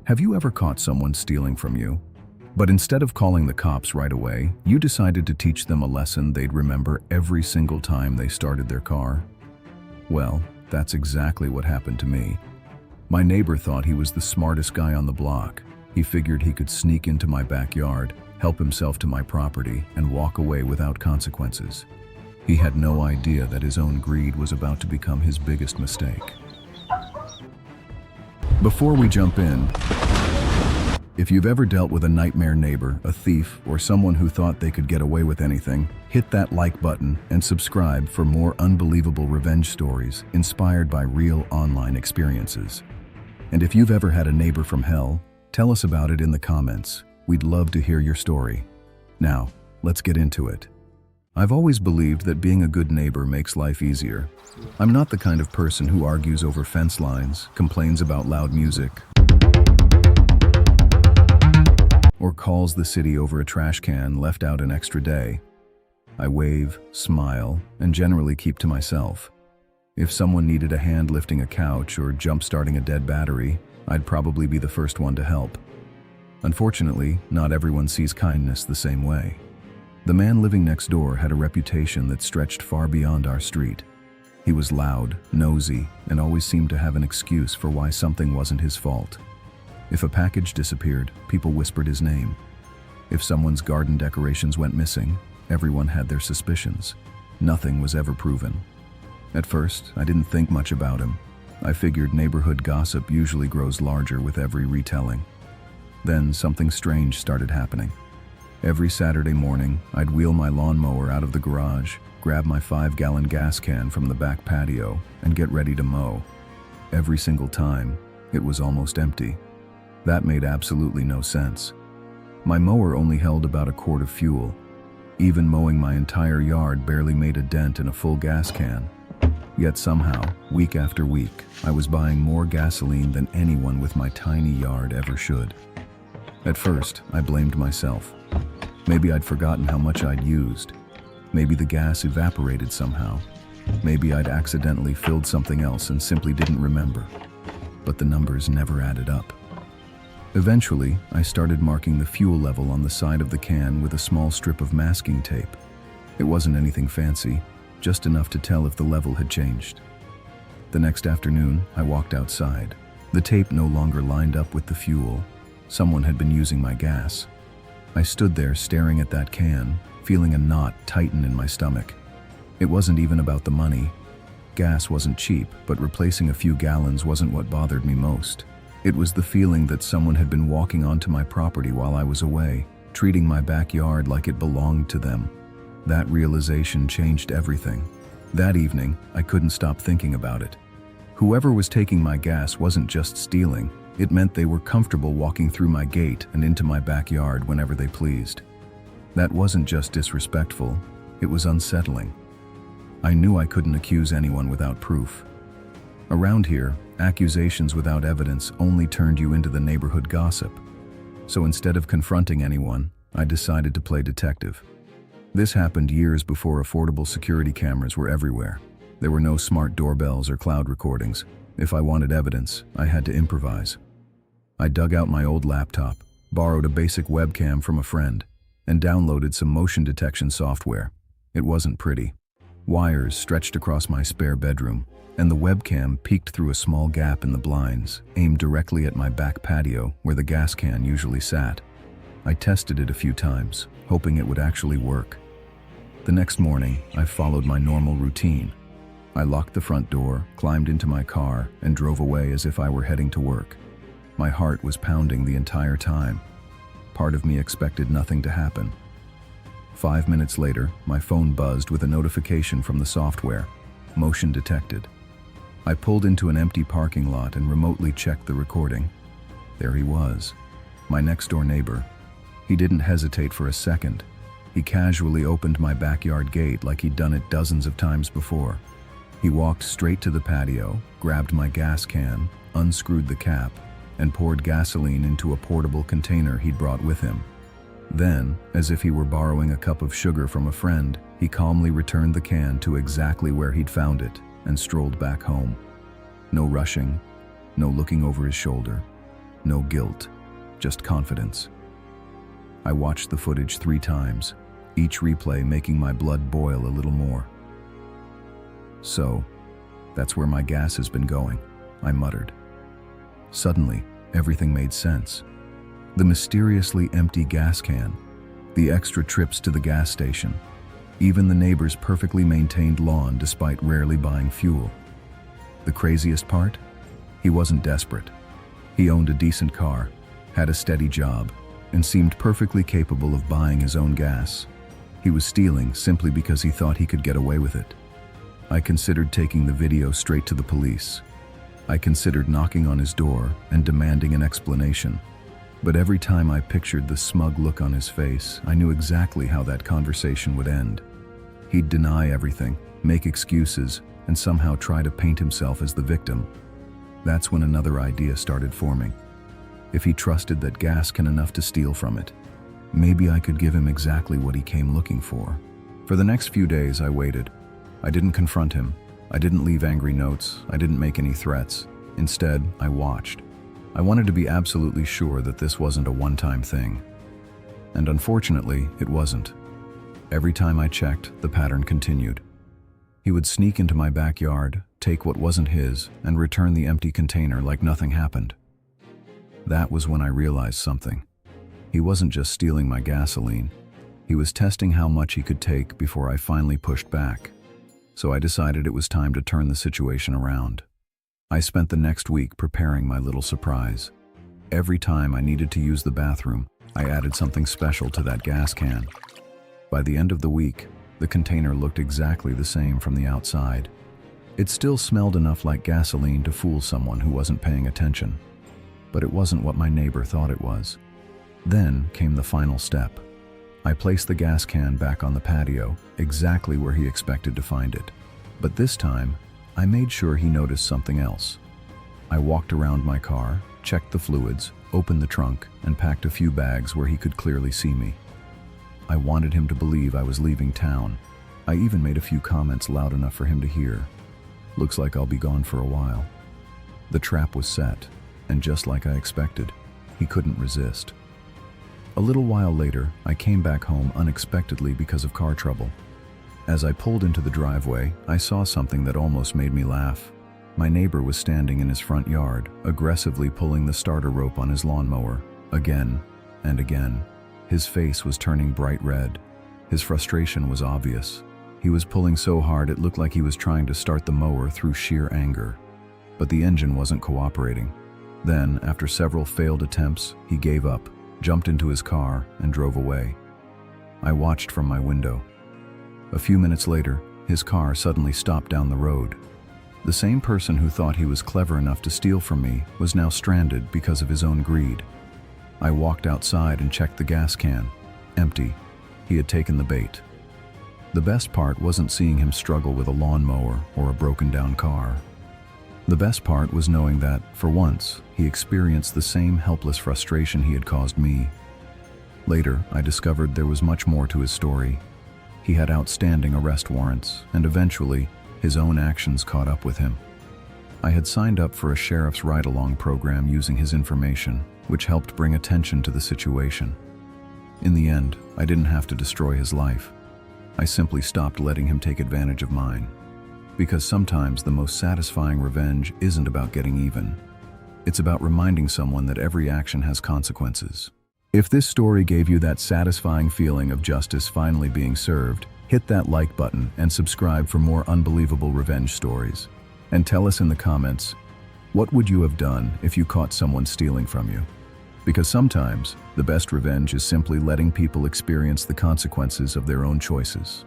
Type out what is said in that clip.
Have you ever caught someone stealing from you? But instead of calling the cops right away, you decided to teach them a lesson they'd remember every single time they started their car? Well, that's exactly what happened to me. My neighbor thought he was the smartest guy on the block. He figured he could sneak into my backyard, help himself to my property, and walk away without consequences. He had no idea that his own greed was about to become his biggest mistake. Before we jump in, if you've ever dealt with a nightmare neighbor, a thief, or someone who thought they could get away with anything, hit that like button and subscribe for more unbelievable revenge stories inspired by real online experiences. And if you've ever had a neighbor from hell, tell us about it in the comments. We'd love to hear your story. Now, let's get into it. I've always believed that being a good neighbor makes life easier. I'm not the kind of person who argues over fence lines, complains about loud music, or calls the city over a trash can left out an extra day. I wave, smile, and generally keep to myself. If someone needed a hand lifting a couch or jump-starting a dead battery, I'd probably be the first one to help. Unfortunately, not everyone sees kindness the same way. The man living next door had a reputation that stretched far beyond our street. He was loud, nosy, and always seemed to have an excuse for why something wasn't his fault. If a package disappeared, people whispered his name. If someone's garden decorations went missing, everyone had their suspicions. Nothing was ever proven. At first, I didn't think much about him. I figured neighborhood gossip usually grows larger with every retelling. Then something strange started happening. Every Saturday morning, I'd wheel my lawnmower out of the garage, grab my 5-gallon gas can from the back patio, and get ready to mow. Every single time, it was almost empty. That made absolutely no sense. My mower only held about a quart of fuel. Even mowing my entire yard barely made a dent in a full gas can. Yet somehow, week after week, I was buying more gasoline than anyone with my tiny yard ever should. At first, I blamed myself. Maybe I'd forgotten how much I'd used. Maybe the gas evaporated somehow. Maybe I'd accidentally filled something else and simply didn't remember. But the numbers never added up. Eventually, I started marking the fuel level on the side of the can with a small strip of masking tape. It wasn't anything fancy, just enough to tell if the level had changed. The next afternoon, I walked outside. The tape no longer lined up with the fuel. Someone had been using my gas. I stood there staring at that can, feeling a knot tighten in my stomach. It wasn't even about the money. Gas wasn't cheap, but replacing a few gallons wasn't what bothered me most. It was the feeling that someone had been walking onto my property while I was away, treating my backyard like it belonged to them. That realization changed everything. That evening, I couldn't stop thinking about it. Whoever was taking my gas wasn't just stealing. It meant they were comfortable walking through my gate and into my backyard whenever they pleased. That wasn't just disrespectful, it was unsettling. I knew I couldn't accuse anyone without proof. Around here, accusations without evidence only turned you into the neighborhood gossip. So instead of confronting anyone, I decided to play detective. This happened years before affordable security cameras were everywhere. There were no smart doorbells or cloud recordings. If I wanted evidence, I had to improvise. I dug out my old laptop, borrowed a basic webcam from a friend, and downloaded some motion detection software. It wasn't pretty. Wires stretched across my spare bedroom, and the webcam peeked through a small gap in the blinds, aimed directly at my back patio where the gas can usually sat. I tested it a few times, hoping it would actually work. The next morning, I followed my normal routine. I locked the front door, climbed into my car, and drove away as if I were heading to work. My heart was pounding the entire time. Part of me expected nothing to happen. 5 minutes later, my phone buzzed with a notification from the software. Motion detected. I pulled into an empty parking lot and remotely checked the recording. There he was, my next-door neighbor. He didn't hesitate for a second. He casually opened my backyard gate like he'd done it dozens of times before. He walked straight to the patio, grabbed my gas can, unscrewed the cap, and poured gasoline into a portable container he'd brought with him. Then, as if he were borrowing a cup of sugar from a friend, he calmly returned the can to exactly where he'd found it and strolled back home. No rushing, no looking over his shoulder. no guilt, just confidence. I watched the footage 3 times, each replay making my blood boil a little more. "So, that's where my gas has been going," I muttered. Suddenly, everything made sense. The mysteriously empty gas can, the extra trips to the gas station, even the neighbor's perfectly maintained lawn despite rarely buying fuel. The craziest part? He wasn't desperate. He owned a decent car, had a steady job, and seemed perfectly capable of buying his own gas. He was stealing simply because he thought he could get away with it. I considered taking the video straight to the police. I considered knocking on his door and demanding an explanation. But every time I pictured the smug look on his face, I knew exactly how that conversation would end. He'd deny everything, make excuses, and somehow try to paint himself as the victim. That's when another idea started forming. If he trusted that gas can enough to steal from it, maybe I could give him exactly what he came looking for. For the next few days, I waited. I didn't confront him. I didn't leave angry notes. I didn't make any threats. Instead, I watched. I wanted to be absolutely sure that this wasn't a one-time thing. And unfortunately, it wasn't. Every time I checked, the pattern continued. He would sneak into my backyard, take what wasn't his, and return the empty container like nothing happened. That was when I realized something. He wasn't just stealing my gasoline. He was testing how much he could take before I finally pushed back. So I decided it was time to turn the situation around. I spent the next week preparing my little surprise. Every time I needed to use the bathroom, I added something special to that gas can. By the end of the week, the container looked exactly the same from the outside. It still smelled enough like gasoline to fool someone who wasn't paying attention. But it wasn't what my neighbor thought it was. Then came the final step. I placed the gas can back on the patio, exactly where he expected to find it. But this time, I made sure he noticed something else. I walked around my car, checked the fluids, opened the trunk, and packed a few bags where he could clearly see me. I wanted him to believe I was leaving town. I even made a few comments loud enough for him to hear. "Looks like I'll be gone for a while." The trap was set, and just like I expected, he couldn't resist. A little while later, I came back home unexpectedly because of car trouble. As I pulled into the driveway, I saw something that almost made me laugh. My neighbor was standing in his front yard, aggressively pulling the starter rope on his lawnmower, again and again. His face was turning bright red. His frustration was obvious. He was pulling so hard it looked like he was trying to start the mower through sheer anger. But the engine wasn't cooperating. Then, after several failed attempts, he gave up, jumped into his car, and drove away. I watched from my window. A few minutes later, his car suddenly stopped down the road. The same person who thought he was clever enough to steal from me was now stranded because of his own greed. I walked outside and checked the gas can. Empty. He had taken the bait. The best part wasn't seeing him struggle with a lawnmower or a broken-down car. The best part was knowing that, for once, he experienced the same helpless frustration he had caused me. Later, I discovered there was much more to his story. He had outstanding arrest warrants, and eventually, his own actions caught up with him. I had signed up for a sheriff's ride-along program using his information, which helped bring attention to the situation. In the end, I didn't have to destroy his life. I simply stopped letting him take advantage of mine. Because sometimes the most satisfying revenge isn't about getting even. It's about reminding someone that every action has consequences. If this story gave you that satisfying feeling of justice finally being served, hit that like button and subscribe for more unbelievable revenge stories. And tell us in the comments, what would you have done if you caught someone stealing from you? Because sometimes, the best revenge is simply letting people experience the consequences of their own choices.